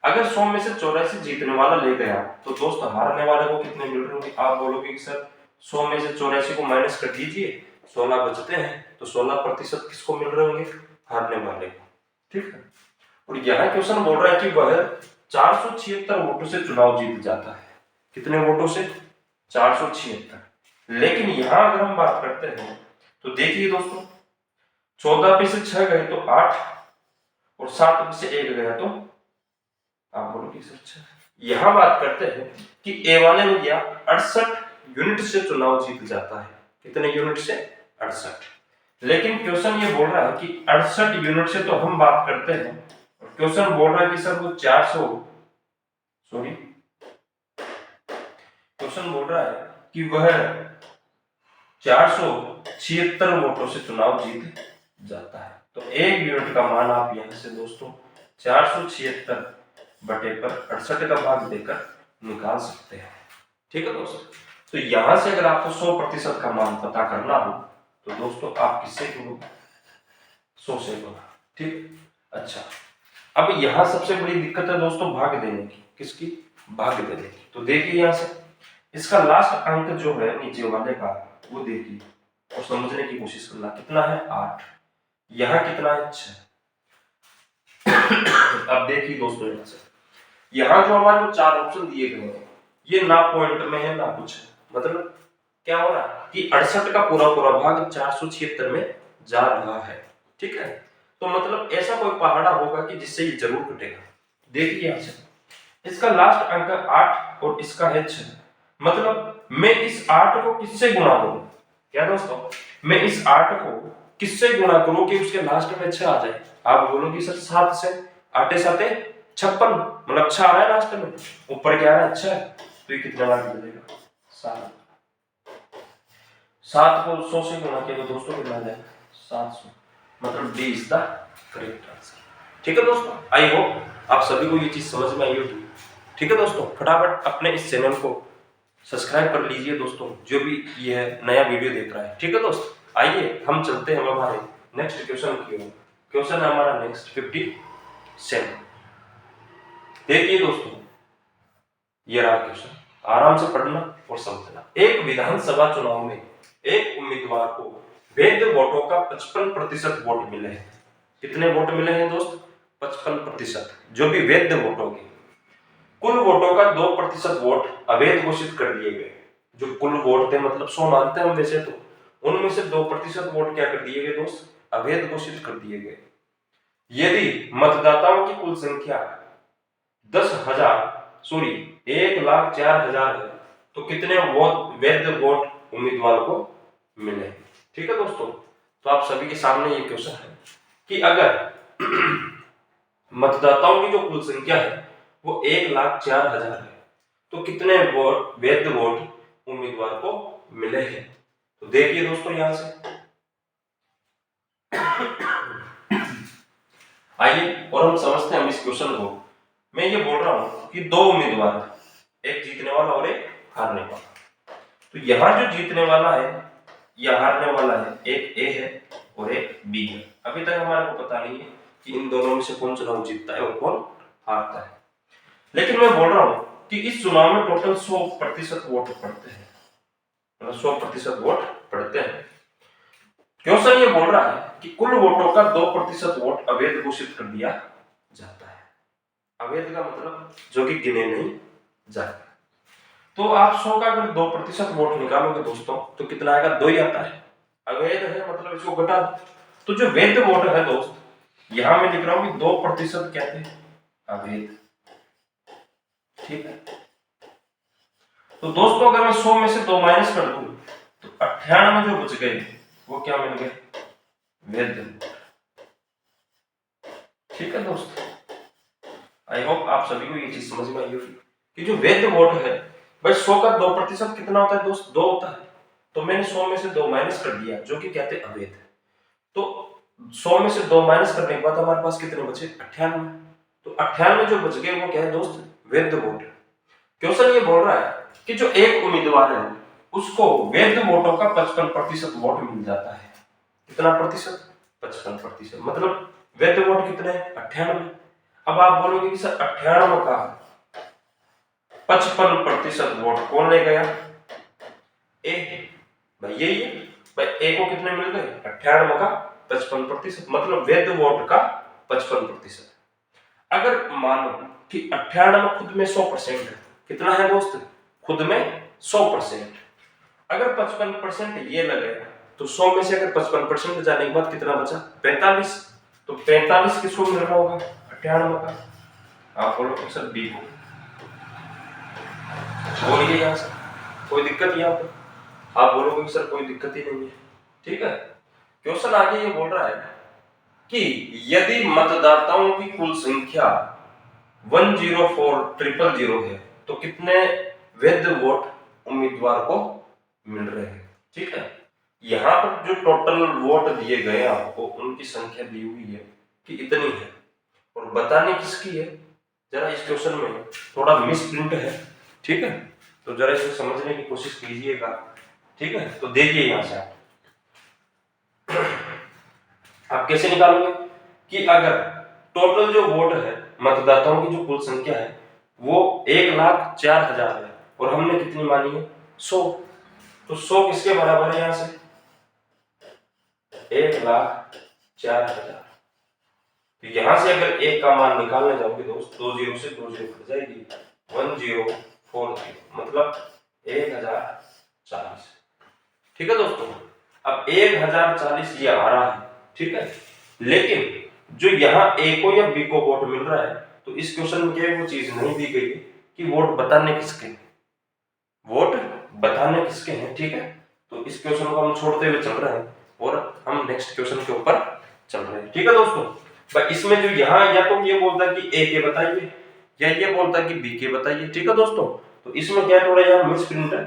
अगर 100 में से 84 जीतने वाला ले गया, तो दोस्त हारने वाले को कितने मिल रहे होंगे, आप बोलोगे कि सर 100 में से 84 को माइनस कर दीजिए, 16 बचते हैं, तो 16% किसको मिल रहे होंगे, हारने वाले को। ठीक है, और यह क्वेश्चन बोल रहा है कि वह 476 वोटों से चुनाव जीत जाता है। कितने वोटों से 476। लेकिन यहां अगर हम बात करते हैं तो देखिए दोस्तों, 14 पे से 6 गए तो 8 और 7 में से 1 गया तो आप बोलोगे सर अच्छा, यहाँ बात करते हैं कि ए वाले में गया 68 यूनिट से चुनाव जीत जाता है। कितने यूनिट से? 68। लेकिन क्वेश्चन ये बोल रहा है कि 68 यूनिट से तो हम बात करते हैं, क्वेश्चन बोल रहा है कि सर वो 400 सॉरी क्वेश्चन बोल रहा है कि वह 476 वोटों से चुनाव जीत जाता है। तो 1 यूनिट का मान आप यहां से दोस्तों 476 बटे पर 68 का भाग देकर निकाल सकते हैं। ठीक है दोस्तों, तो यहां से अगर आपको 100% का मान पता करना हो तो दोस्तों आप किससे करोगे? 100 से करो। ठीक, अच्छा, अब यहां सबसे बड़ी दिक्कत है दोस्तों भाग देने की। किसकी? भाग देने की। तो देखिए यहां से इसका लास्ट अंक जो है नीचे वाले का वो देखिए और समझने की कोशिश करना। कितना है? 8। यहाँ कितना है? 6। अब देखिए दोस्तों यहां से यहाँ जो हमारे 4 ऑप्शन दिए गए हैं ये ना पॉइंट में है ना कुछ है। मतलब क्या हो रहा है कि 68 का पूरा पूरा भाग 476 में जा रहा है। ठीक है, तो मतलब ऐसा कोई पहाड़ा होगा कि जिससे ये जरूर कटेगा। देखिए यहां से इसका लास्ट अंक 8 और इसका है 6। मतलब मैं इस 8 को किससे गुणा करूं? क्या दोस्तों, मैं इस 8 को किससे गुणा करूं कि उसके लास्ट में 6 आ जाए? आप बोलोगे सर 7 से। 8 7 56, मतलब 6 आ रहा है लास्ट में, ऊपर क्या आ रहा है 6, तो ये कितना बार मिलेगा? 7। 7 को 100 से गुणा किया तो दोस्तों कितना आ जाएगा? 700। मतलब D is the correct answer. ठीक है दोस्तों, आई होप आप सभी को ये चीज समझ में आई होगी। ठीक है दोस्तों, फटाफट अपने इस चैनल को सब्सक्राइब कर लीजिए दोस्तों, जो भी ये नया वीडियो देख रहा है। ठीक है दोस्तों, आइए हम चलते हैं हमारे नेक्स्ट क्वेश्चन की ओर। क्वेश्चन है हमारा नेक्स्ट 57। देखिए दोस्तों ये रहा क्वेश्चन, आराम से पढ़ना और समझना। एक विधानसभा चुनाव में एक उम्मीदवार को वैध वोटों का 55% वोट मिले हैं। कितने वोट मिले हैं दोस्त? 55%, जो भी वैध वोटों के। कुल वोटों का 2% वोट अवैध घोषित कर दिए गए। जो कुल वोट थे मतलब 100 मानते हैं हम वैसे तो, उनमें से 2% वोट क्या कर दिए गए दोस्त? अवैध घोषित कर दिए गए। यदि मतदाताओं की कुल संख्या 1,04,000 है तो कितने वोट वैध वोट उम्मीदवार को मिले? ठीक है दोस्तों, तो आप सभी के सामने ये क्वेश्चन है कि अगर मतदाताओं की जो कुल संख्या है वो 1,04,000 है तो कितने वोट वैध वोट उम्मीदवार को मिले हैं? तो देखिए दोस्तों यहां से आइए और हम समझते हैं हम इस क्वेश्चन को। मैं ये बोल रहा हूं कि 2 उम्मीदवार है, एक जीतने वाला और एक हारने वाला। तो यहाँ जो जीतने वाला है या हारने वाला है, एक ए है और एक बी है। अभी तक हमारे को पता नहीं है कि इन दोनों में से कौन चुनाव जीतता है और कौन हारता है। लेकिन मैं बोल रहा हूं कि इस चुनाव में टोटल 100% वोट पड़ते हैं, मतलब 100% वोट पड़ते हैं। क्वेश्चन ये बोल रहा है कि कुल वोटों का 2% वोट अवैध घोषित कर दिया जाता है। अवैध का मतलब जो कि गिने नहीं जाते। तो आप 100 का अगर 2% वोट निकालोगे दोस्तों तो कितना आएगा? 2 ही आता है। अवैध है मतलब इसको घटा दो। तो जो वैध वोट है दोस्त, यहां मैं लिख रहा हूं कि 2% क्या थे? अवैध। ठीक है, तो दोस्तों अगर मैं 100 में से 2 माइनस कर दूं तो 98 जो बच गए वो क्या मिल गए? वैध। ठीक है दोस्त, आई होप आप सभी को ये चीज समझ में आई होगी कि जो वैध वोट है भाई 100 का 2% कितना होता है दोस्त? 2 होता है। तो मैंने 100 में से 2 माइनस कर दिया जो कि कहते हैं अवैध। तो 100 में से 2 माइनस करने के बाद हमारे पास कितने बचे? 98। तो 98 जो बच गए वो क्या है दोस्त? वैध वोट। क्वेश्चन ये बोल रहा है कि जो एक उम्मीदवार है उसको वैध वोटों का 55% वोट मिल जाता है। कितना प्रतिशत? 55%। मतलब वैध वोट कितने हैं? 98। अब आप बोलोगे कि सर 98 का 55% वोट कौन ले गया? ए। भाई यही है भाई, ए को कितने मिल गए? 98 का 55%, मतलब वैध वोट का 55%। अगर मानो कि 98 खुद में 100% है, कितना है दोस्त? खुद में 100%। अगर 55% ये लगेगा तो 100 में से अगर 55% जाने के बाद कितना बचा? 45। तो 45 किसको मिल रहा होगा? 98 का। आप बोलो कि सर बी को, बोलिए यहाँ से कोई दिक्कत यहाँ पे, आप बोलोगे कि सर कोई दिक्कत ही नहीं है। ठीक है, क्वेश्चन आगे ये बोल रहा है कि यदि मतदाताओं की कुल संख्या 104,000 है तो कितने वैध वोट उम्मीदवार को मिल रहे हैं। ठीक है, यहाँ पर जो टोटल वोट दिए गए आपको उनकी संख्या दी हुई है कि इतनी है, और बताने किसकी है, जरा इस क्वेश्चन में थोड़ा मिसप्रिंट है। ठीक है, तो जरा इसे समझने की कोशिश कीजिएगा। ठीक है, तो देखिए यहाँ से आप कैसे निकालोगे कि अगर टोटल जो वोट है, मतदाताओं की जो कुल संख्या है वो 1,04,000 है और हमने कितनी मानी है 100, तो 100 किसके बराबर है, यहाँ से 1,04,000। तो यहां से अगर एक का मान निकालने जाओगे दोस्त, 2 जीरो से 2 जीरो कट जाएगी, 1040 मतलब 1,040। ठीक है दोस्तों, अब 1,040 ये आ रहा है। ठीक है, लेकिन जो यहाँ ए को या बी को वोट मिल रहा है, तो इस क्वेश्चन में क्या वो चीज नहीं दी गई कि वोट बताने किसके, वोट बताने किसके हैं। ठीक है, तो इस क्वेश्चन को हम छोड़ते हुए चल रहे हैं और हम नेक्स्ट क्वेश्चन के ऊपर चल रहे हैं। ठीक है दोस्तों, भाई इसमें जो यहाँ या तो ये बोलता कि ए के बताइए या ये बोलता कि बी के बताइए। ठीक है दोस्तों, तो इसमें क्या थोड़ा यार मिस प्रिंट है।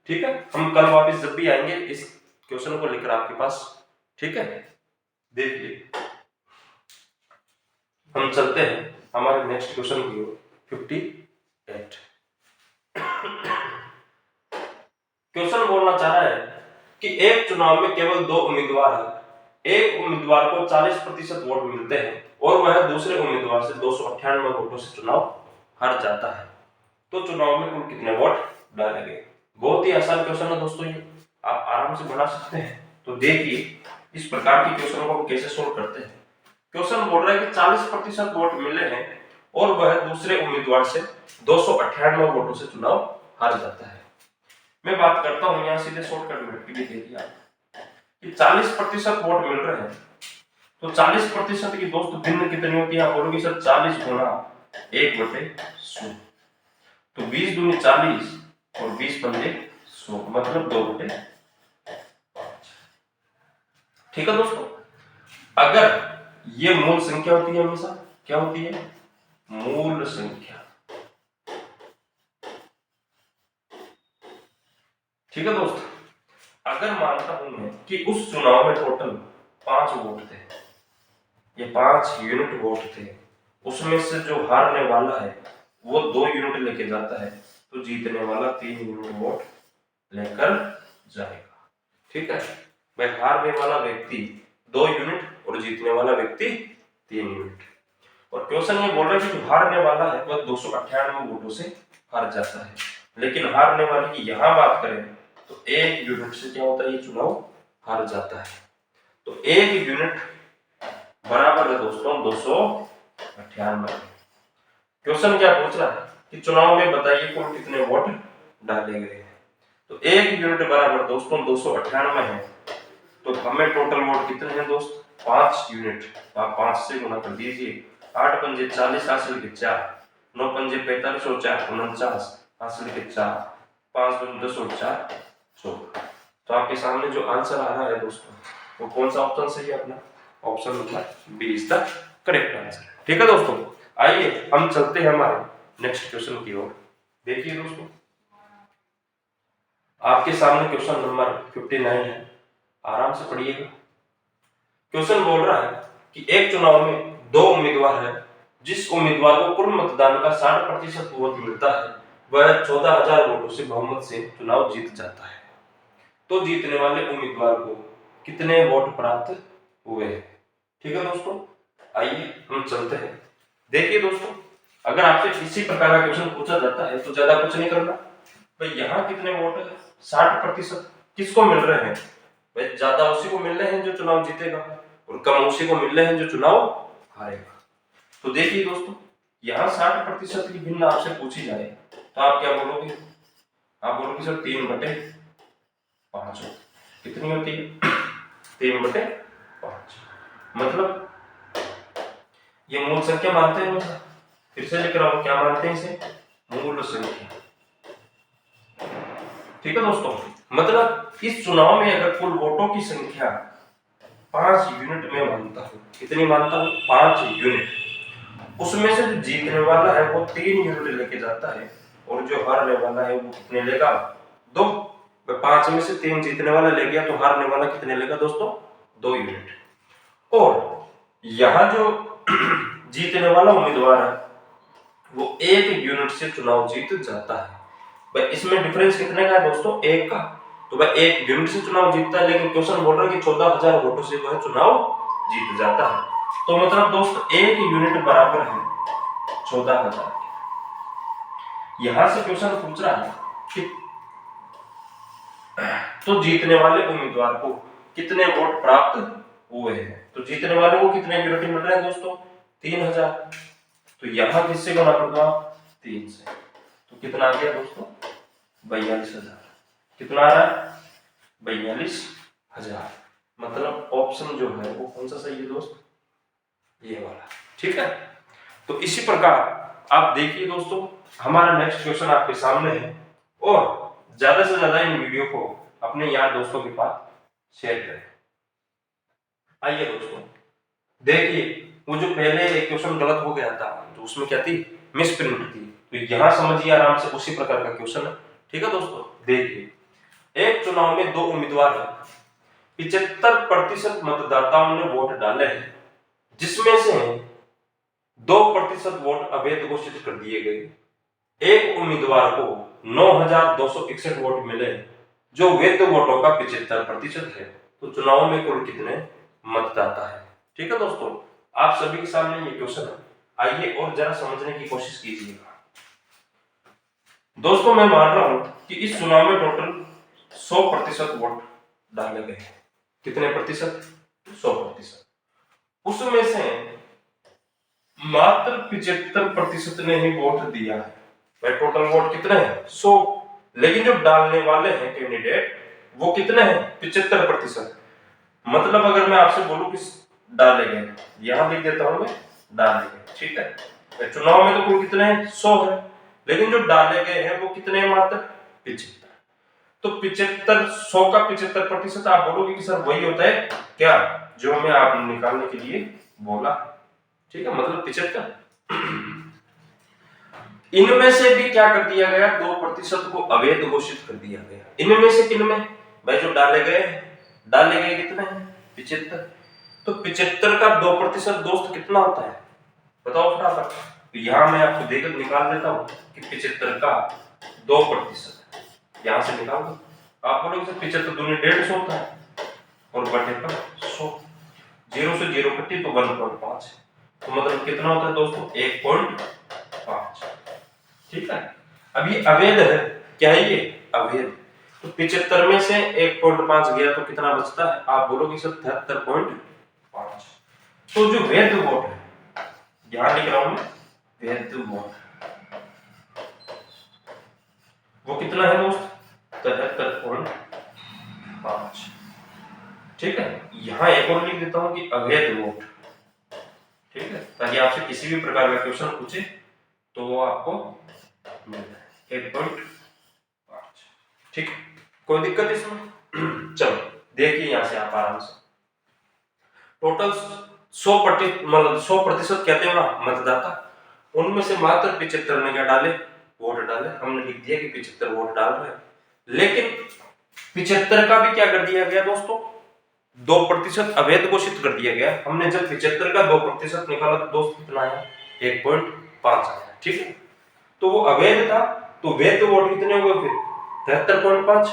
ठीक है, हम कल वापस जब भी आएंगे इस क्वेश्चन को लेकर आपके पास। ठीक है, देखिए हम चलते हैं हमारे नेक्स्ट क्वेश्चन की ओर, 58। क्वेश्चन बोलना चाह रहा है कि एक चुनाव में केवल 2 उम्मीदवार हैं, एक उम्मीदवार को 40% वोट मिलते हैं और वह दूसरे उम्मीदवार से 298 वोटों से चुनाव हार जाता है, तो चुनाव में कुल कितने वोट डाले गए। बहुत ही आसान क्वेश्चन है दोस्तों, ये आप आराम से बना सकते हैं। तो देखिए इस प्रकार के क्वेश्चन को हम कैसे सोल्व करते हैं। क्वेश्चन बोल रहा है कि 40% वोट मिले हैं और वह दूसरे उम्मीदवार से 298 वोटों से चुनाव हार जाता है। मैं बात करता हूं यहाँ सीधे शॉर्टकट में, देखिए आप कि 40% वोट मिल रहे हैं, तो 40% की दोस्त भिन्न कितनी होती है, आप बोलोगे सर 40 गुना 1/100, तो 20 दूनी 40 और 20 पंजे 100 मतलब 2/5। ठीक है दोस्तों, अगर ये मूल संख्या होती है, हमेशा क्या होती है, मूल संख्या। ठीक है दोस्त, अगर मानता हूं मैं कि उस चुनाव में टोटल 5 वोट थे, ये 5 यूनिट वोट थे, उसमें से जो हारने वाला है वो 2 यूनिट लेके जाता है, तो जीतने वाला 3 यूनिट वोट लेकर जाएगा। ठीक है, भाई हारने वाला व्यक्ति 2 यूनिट और जीतने वाला व्यक्ति 3 यूनिट। और क्वेश्चन ये बोल रहा है कि जो हारने वाला है वह 298 वोटों से हार जाता है, लेकिन हारने वाले की यहां बात करें तो 1 यूनिट से क्या होता है, ये चुनाव हार जाता है। तो 1 यूनिट बराबर है दोस्तों 298। क्वेश्चन क्या पूछ रहा है कि चुनाव में बताइए कुल कितने वोट डाले गए हैं, तो 1 यूनिट बराबर दोस्तों 298 है, तो हमें टोटल वोट कितने हैं दोस्त, 5 यूनिट, तो आप 5 से गुना कर दीजिए, 8 पंजे 40 हासिल के 4, 9 पंजे 45 और 4 49 हासिल के 4, 5 दूनी 10 और 4 16। तो आपके सामने जो आंसर आ रहा है दोस्तों वो कौन सा ऑप्शन सही है, अपना option number B is the correct answer. ठीक है दोस्तों, आइए हम चलते हैं हमारे नेक्स्ट क्वेश्चन की ओर। देखिए दोस्तों आपके सामने क्वेश्चन नंबर 59 है, आराम से पढ़िएगा। क्वेश्चन बोल रहा है कि एक चुनाव में 2 उम्मीदवार है, जिस उम्मीदवार को कुल मतदान का 60% वोट मिलता है वह 14,000 वोटों से बहुमत से चुनाव जीत जाता है, तो जीतने वाले उम्मीदवार को कितने वोट प्राप्त हुए हैं। ठीक है दोस्तों, आइए हम चलते हैं। देखिए दोस्तों, अगर आपसे इसी प्रकार का क्वेश्चन पूछा जाता है तो ज्यादा कुछ नहीं करना, भाई यहाँ कितने वोट है 60%, किसको मिल रहे हैं, भाई ज्यादा उसी को मिल रहे हैं जो चुनाव जीतेगा और कम उसी को मिल रहे हैं जो चुनाव हारेगा। तो देखिए दोस्तों यहाँ 60% की भिन्न आपसे पूछी जाए तो आप क्या बोलोगे, आप बोलोगे सर 3/5 कितनी होती है 3/5, मतलब ये मूल संख्या मानते हैं, फिर से लिख रहा हूं, क्या मानते हैं इसे? मूल संख्या। ठीक है दोस्तों, मतलब इस चुनाव में अगर कुल वोटों की संख्या 5 यूनिट में मानता हूं, कितनी मानता हूं? 5 यूनिट। उसमें से जो जीतने वाला है वो 3 यूनिट लेके जाता है, और जो हारने वाला है वो कितने लेगा? 2। 5 में से 3 जीतने वाला ले गया, तो हारने वाला कितने लेगा दोस्तों? 2 यूनिट। और यहां जो जीतने वाला उम्मीदवार है वो 1 यूनिट से चुनाव जीत जाता है। भाई इसमें डिफरेंस कितने का है दोस्तों? 1 का। तो भाई 1 यूनिट से चुनाव जीतता है, लेकिन क्वेश्चन बोल रहा है कि 14,000 वोटों से वह चुनाव जीत जाता है। तो मतलब दोस्त 1 यूनिट बराबर है 14,000। यहां से क्वेश्चन पूछ रहा है कि तो जीतने वाले उम्मीदवार को कितने वोट प्राप्त हुए हैं? तो जीतने वाले को कितने यूनिट मिल रहे हैं दोस्तों? 3,000। तो यहां किससे गुना करूंगा? 3 से। तो कितना आ गया दोस्तों? 42,000। कितना आ रहा है? 42,000। मतलब ऑप्शन जो है वो कौन सा सही है दोस्त? ये वाला। ठीक है, तो इसी प्रकार आप देखिए दोस्तों, हमारा नेक्स्ट क्वेश्चन आपके सामने है, और ज्यादा से ज्यादा इन वीडियो को अपने यार दोस्तों के पास शेयर करें। आइए दोस्तों देखिए, वो जो पहले एक क्वेश्चन गलत हो गया था, तो उसमें क्या थी? मिस प्रिंट थी। तो यहां समझिए आराम से, उसी प्रकार का क्वेश्चन है। ठीक है दोस्तों, देखिए, एक चुनाव में 2 उम्मीदवार हैं, 75% मतदाताओं ने वोट डाले हैं, जिसमें से 2% वोट अवैध घोषित कर दिए गए। एक उम्मीदवार को 9,261 वोट मिले, जो वैध वोटों का 75% है। तो चुनाव में कुल कितने मतदाता है? ठीक है दोस्तों, आप सभी के सामने ये क्वेश्चन है। आइए और जरा समझने की कोशिश कीजिएगा। दोस्तों मैं मान रहा हूं कि इस चुनाव में टोटल 100% वोट डाले गए। कितने प्रतिशत? 100%। उसमें से मात्र 75% ने ही वोट दिया है। भाई टोटल वोट कितने हैं? 100। लेकिन जो डालने वाले हैं कैंडिडेट, वो कितने हैं? 75%। मतलब अगर मैं आपसे बोलूं कि डाले गए, यहां लिख देता हूं मैं, डाले गए। ठीक है, चुनाव में तो कुल कितने हैं? 100 है, लेकिन जो डाले गए हैं वो कितने हैं? मात्र 75। तो 75, 100 का 75%, आप बोलोगे कि सर वही होता है क्या जो मैं आप निकालने के लिए बोला? ठीक है, मतलब 75। इनमें से भी क्या कर दिया गया? 2% को अवैध घोषित कर दिया गया। इनमें से किनमें? भाई जो डाले गए कितने हैं? 75। तो 75 का 2% दोस्त कितना होता है? बताओ फटाफट। तो यहां मैं आपको देकर निकाल देता हूं कि 75 का 2%, यहां से निकाल दो। आप बोलोगे सर 75 दूनी 150 होता है, और बटे पर 100, 0 से 0 कटी तो 1.5। तो मतलब कितना होता है दोस्तों? 1.5। ठीक है, अब ये अवैध है। क्या है ये? अवैध। तो 75 में से 1.5 गया तो कितना बचता है? आप बोलोगे सर 73.5। तो जो वैध वोट है, यहां लिख रहा हूं मैं, वैध वोट, वो कितना है दोस्त? 73.5। ठीक है, यहां एक और लिख देता हूं कि अवैध वोट। ठीक है, ताकि आपसे किसी भी प्रकार का क्वेश्चन पूछे तो वो आपको मिल जाए। 1.5। ठीक, कोई दिक्कत इसमें? चलो देखिए, यहां से आप आराम से टोटल 100%, मतलब 100% कहते हैं मतदाता, उनमें से मात्र 75 ने क्या डाले? वोट डाले। हमने लिख दिया कि 75 वोट डाल रहे हैं, लेकिन 75 का भी क्या कर दिया गया दोस्तों? 2% अवैध घोषित कर दिया गया। हमने जब 75 का 2% निकाला तो दोस्त कितना आया? 1.5 आया। ठीक है, तो वो अवैध था, तो वैध वोट कितने हो गए? फिर 73.5।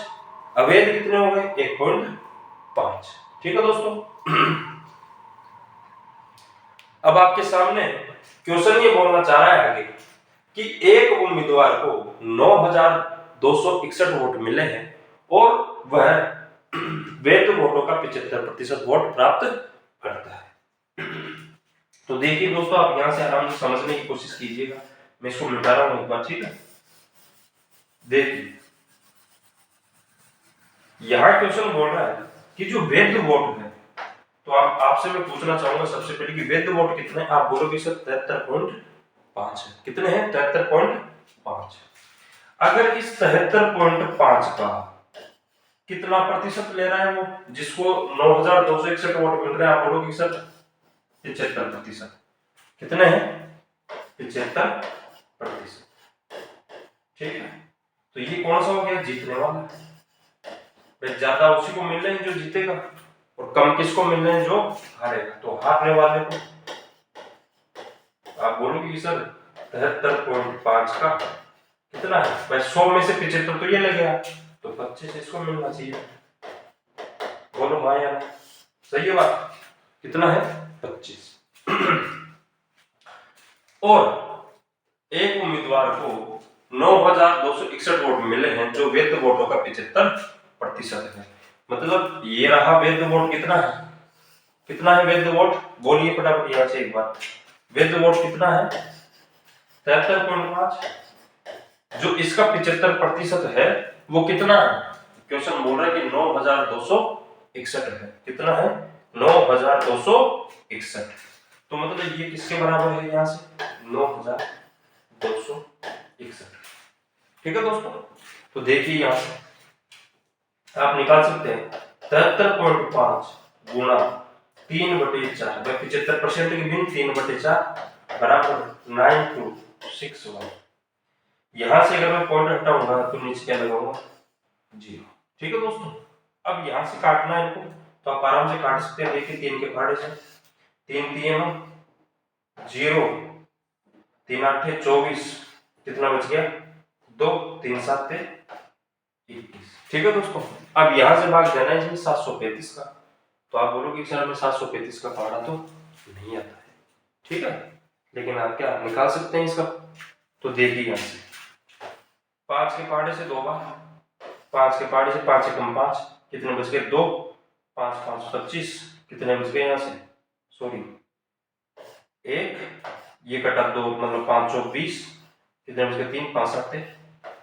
अवैध कितने हो गए? 1.5। ठीक है दोस्तों, अब आपके सामने क्वेश्चन ये बोलना चाह रहा है आगे कि एक उम्मीदवार को 9,261 वोट मिले हैं, और वह वैध वोटों का 75% वोट प्राप्त करता है। तो देखिए दोस्तों, आप यहां से आराम से समझने की कोशिश कीजिएगा। मैं इसको मिटा रहा हूं एक बार। ठीक है, देखिए यहां क्वेश्चन बोल रहा है कि जो वैध वोट है, तो आपसे मैं पूछना चाहूंगा सबसे पहले कि वैध वोट कितने? आप बोलोगे सर 73.5। 5 है। कितने हैं? 73.5। अगर इस 73.5 का कितना प्रतिशत ले रहा है वो, जिसको 9261 वोट मिल रहे हैं, आप बोलोगे सर 75%। कितने हैं? 75%। ठीक है, तो ये कौन सा हो गया? जीतने वाला। भाई ज्यादा उसी को मिल रहे हैं जो जीतेगा, और कम किसको मिल रहे हैं? जो हारेगा। तो हारने वाले को आप बोलोगे कि सर 73.5 का कितना है? भाई 100 में से 75 तो ये लगेगा, तो 25 इसको मिलना चाहिए। बोलो हाँ या नहीं? सही है बात? कितना है? 25। और एक उम्मीदवार को 9261 वोट मिले हैं, जो वैध वोटों का 75% है। मतलब ये रहा वैध वोट। कितना है? कितना है वैध वोट? बोलिए फटाफट यहाँ से एक बार। वैध वोट कितना है? 73.5। जो इसका 75% है वो कितना है? क्वेश्चन बोल रहा है कि 9261 है। कितना है? 9261। तो मतलब ये किसके बराबर है? यहाँ से 9261। ठीक है दोस्तों, तो देखिए यहाँ से आप निकाल सकते हैं 73.5 गुणा 3/4, 75% की भिन्न 3/4 बराबर 9261। यहां से अगर मैं पॉइंट हटाऊंगा तो नीचे क्या लगाऊंगा? 0। ठीक है दोस्तों, अब यहां से काटना है इनको, तो आप आराम से काट सकते हैं। देखिए 3 के फाड़े से 3 3 0, 3 8 24, कितना बच गया? 2, 3 7 21। ठीक है दोस्तों, अब यहां से भाग देना है इसमें 735 का। तो आप बोलोगे कि सर में 735 का फाड़ा तो नहीं आता है। ठीक है, लेकिन आप क्या निकाल सकते हैं इसका? तो देखिए यहां से 5 के फाड़े से 2 बार, 5 के पाड़े से 5 एकम 5, कितने बच गए? 2, 5 5 25, कितने बच गए यहाँ से? सॉरी 1, ये कटा 2, मतलब 5 चौक 20, कितने बच गए? 3 5 7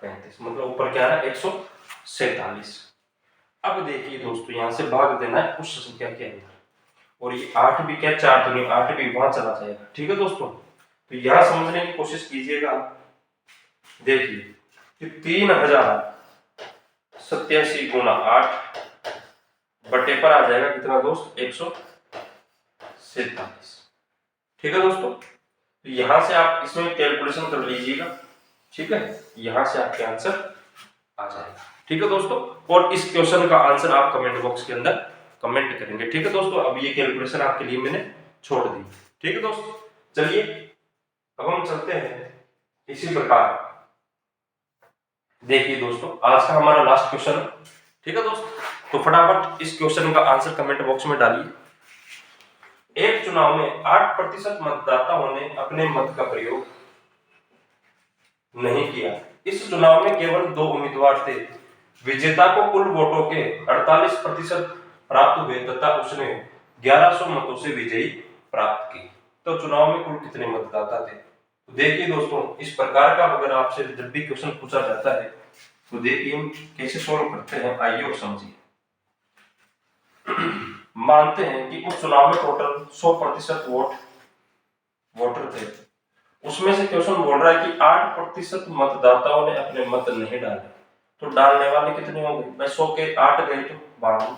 35, मतलब ऊपर क्या है? 147। अब देखिए दोस्तों, यहाँ से भाग देना है उस संख्या के अंदर, और ये 8 भी क्या? 4 दूनी 8 भी वहां चला जाएगा। ठीक है दोस्तों, तो यहाँ समझने की कोशिश कीजिएगा। देखिए कि 3087 गुणा 8 बटे पर आ जाएगा कितना दोस्त? 147। ठीक है दोस्तों, तो यहां से आप इसमें कैलकुलेशन कर लीजिएगा। ठीक है, यहां से आपके आंसर आ जाएगा। ठीक है दोस्तों, और इस क्वेश्चन का आंसर आप कमेंट बॉक्स के अंदर कमेंट करेंगे। ठीक है दोस्तों, अब ये कैलकुलेशन आपके लिए मैंने छोड़ दी। ठीक है दोस्तों, चलिए अब हम चलते हैं इसी प्रकार। देखिए दोस्तों, आज का हमारा लास्ट क्वेश्चन है। ठीक है दोस्तों, तो फटाफट इस क्वेश्चन का आंसर कमेंट बॉक्स में डालिए। एक चुनाव में 8% मतदाताओं ने अपने मत का प्रयोग नहीं किया। इस चुनाव में केवल 2 उम्मीदवार थे। विजेता को कुल वोटों के 48% प्राप्त हुए तथा उसने 1100 मतों से विजयी प्राप्त की। तो चुनाव में कुल कितने मतदाता थे? तो देखिए दोस्तों, इस प्रकार का अगर आपसे जब भी क्वेश्चन पूछा जाता है तो देखिए हम कैसे सॉल्व करते हैं, आइए और समझिए। मानते हैं कि उस चुनाव में टोटल 100% वोटर थे। उसमें से क्वेश्चन बोल रहा है कि 8% मतदाताओं ने अपने मत नहीं डाले। तो डालने वाले कितने होंगे? भाई 100 के 8 गए तो 92।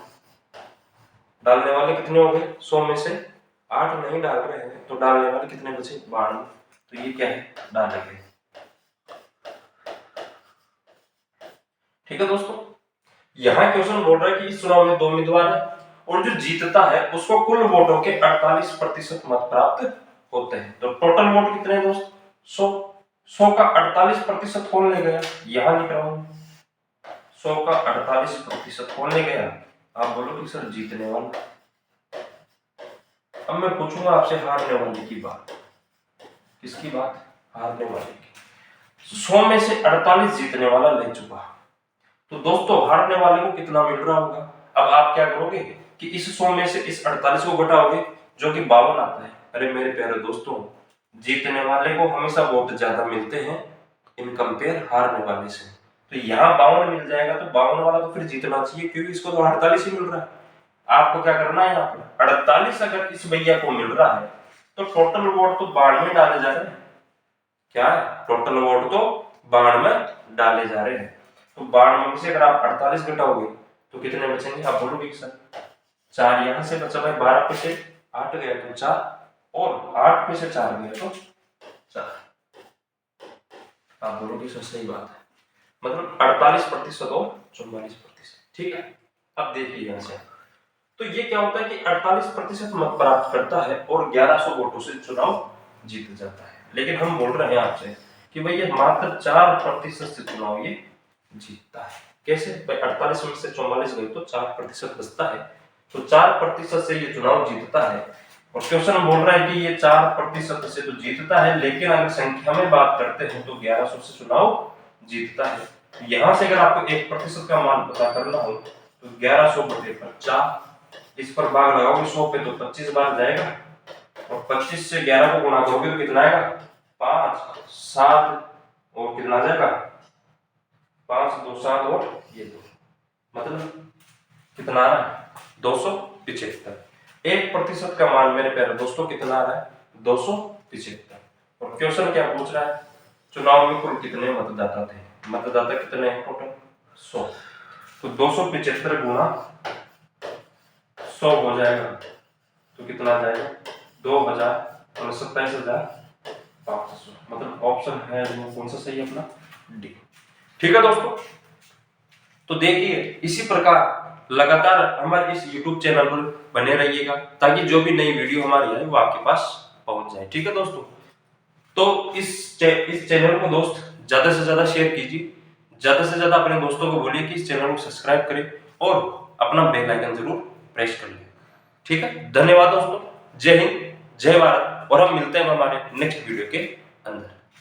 डालने वाले कितने हो गए? 100 में से 8 नहीं डाल रहे हैं, तो डालने वाले कितने बचे? 92। तो ये क्या है? डाले गए। ठीक है दोस्तों, यहाँ क्वेश्चन बोल रहा है कि इस चुनाव में 2 उम्मीदवार है और जो जीतता है उसको कुल वोटों के 48% मत प्राप्त होते हैं। तो टोटल वोट कितने हैं दोस्त? 100। 100 का 48% कौन ले गया? यहाँ लिख रहा हूं 100 का 48% कौन ले गया? आप बोलो कि सर जीतने वाला। अब मैं पूछूंगा आपसे हारने वाले की बात। किसकी बात? हारने वाले की। 100 में से 48 जीतने वाला ले चुका, तो दोस्तों हारने वाले को कितना मिल रहा होगा? अब आप क्या करोगे कि इस 100 में से इस 48 को घटाओगे, जो कि 52 आता है। अरे मेरे प्यारे दोस्तों, जीतने वाले को हमेशा वोट ज्यादा मिलते हैं इन कंपेयर हारने वाले से। तो यहाँ 52 मिल जाएगा, तो 52 वाला तो फिर जीतना चाहिए, क्योंकि इसको तो 48 ही मिल रहा है। आपको क्या करना है? यहाँ पर 48 अगर इस भैया को मिल रहा है तो टोटल वोट तो 92 डाले जा रहे हैं। क्या है, टोटल वोट तो बाढ़ में डाले जा रहे हैं। तो बाढ़ में से अगर आप 48 घटाओगे तो कितने बचेंगे, आप बोलोगे सर 4 यहां से बचा भाई, 12 पे से 8 गया तो 4, और 8 पे से 4 गया तो 4। आप बोलोगे सर सही बात है, मतलब 48% और 44%। ठीक है, अब देखिए यहां से तो ये क्या होता है कि 48% मत प्राप्त करता है और 1100 वोटों से चुनाव जीत जाता है। लेकिन हम बोल रहे हैं आपसे कि भाई ये मात्र 4% से चुनाव ये जीतता है। कैसे भाई, 48 में से 44 गए तो 4% बचता है, तो 4% से ये चुनाव जीतता है। और क्वेश्चन बोल रहा है कि ये 4% से तो जीतता है, लेकिन अगर संख्या में बात करते हैं तो 1100 से चुनाव जीतता है। यहां से अगर आपको 1% का मान पता करना हो तो 1100 बटे 50, इस पर भाग लगाओगे 100 पे तो 25 बार जाएगा, और 25 से 11 को गुणा करोगे तो कितना आएगा 5 7, और कितना आ जाएगा 5 2 7 और ये 2, मतलब कितना आ रहा है 275। 1% का मान मेरे प्यारे दोस्तों कितना आ रहा है 275। और क्वेश्चन क्या पूछ रहा है, चुनाव में कुल कितने मतदाता थे, मतदाता कितने हैं टोटल 100, तो 275 गुणा 100 हो जाएगा तो कितना आ जाएगा 2,27,500, मतलब ऑप्शन है वो कौन सा सही है अपना डी। ठीक है दोस्तों, तो देखिए इसी प्रकार लगातार हमारे इस YouTube चैनल पर बने रहिएगा ताकि जो भी नई वीडियो हमारी है वो आपके पास पहुंच जाए। ठीक है दोस्तों, तो इस चैनल को दोस्त ज्यादा से ज्यादा शेयर कीजिए, ज्यादा से ज्यादा अपने दोस्तों को बोलिए कि इस चैनल को सब्सक्राइब करें और अपना बेल आइकन जरूर प्रेस कर लें। ठीक है, धन्यवाद दोस्तों, जय हिंद जय भारत, और हम मिलते हैं हमारे नेक्स्ट वीडियो के अंदर।